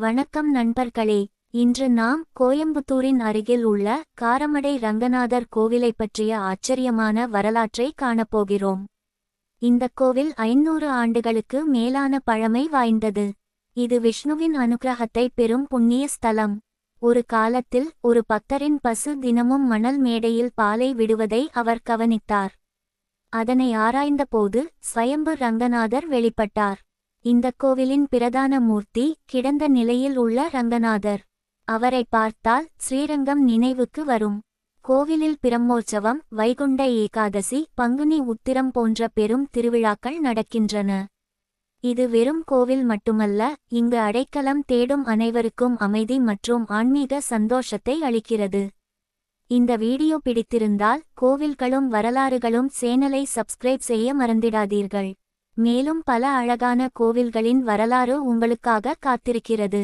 வணக்கம் நண்பர்களே. இன்று நாம் கோயம்புத்தூரின் அருகில் உள்ள காரமடை ரங்கநாதர் கோவிலை பற்றிய ஆச்சரியமான வரலாற்றை காணப்போகிறோம். இந்த கோவில் 500 ஆண்டுகளுக்கு மேலான பழமை வாய்ந்தது. இது விஷ்ணுவின் அனுக்கிரகத்தை பெறும் புண்ணிய ஸ்தலம். ஒரு காலத்தில் ஒரு பக்தரின் பசு தினமும் மணல் மேடையில் பாலை விடுவதை அவர் கவனித்தார். அதனை ஆராய்ந்தபோது ஸ்வயம்பு ரங்கநாதர் வெளிப்பட்டார். இந்த கோவிலின் பிரதான மூர்த்தி கிடந்த நிலையில் உள்ள ரங்கநாதர். அவரை பார்த்தால் ஸ்ரீரங்கம் நினைவுக்கு வரும். கோவிலில் பிரம்மோற்சவம், வைகுண்ட ஏகாதசி, பங்குனி உத்திரம் போன்ற பெரும் திருவிழாக்கள் நடக்கின்றன. இது வெறும் கோவில் மட்டுமல்ல, இங்கு அடைக்கலம் தேடும் அனைவருக்கும் அமைதி மற்றும் ஆன்மீக சந்தோஷத்தை அளிக்கிறது. இந்த வீடியோ பிடித்திருந்தால் கோவில்களும் வரலாறுகளும் சேனலை சப்ஸ்கிரைப் செய்ய மறந்திடாதீர்கள். மேலும் பல அழகான கோவில்களின் வரலாறு உங்களுக்காக காத்திருக்கிறது.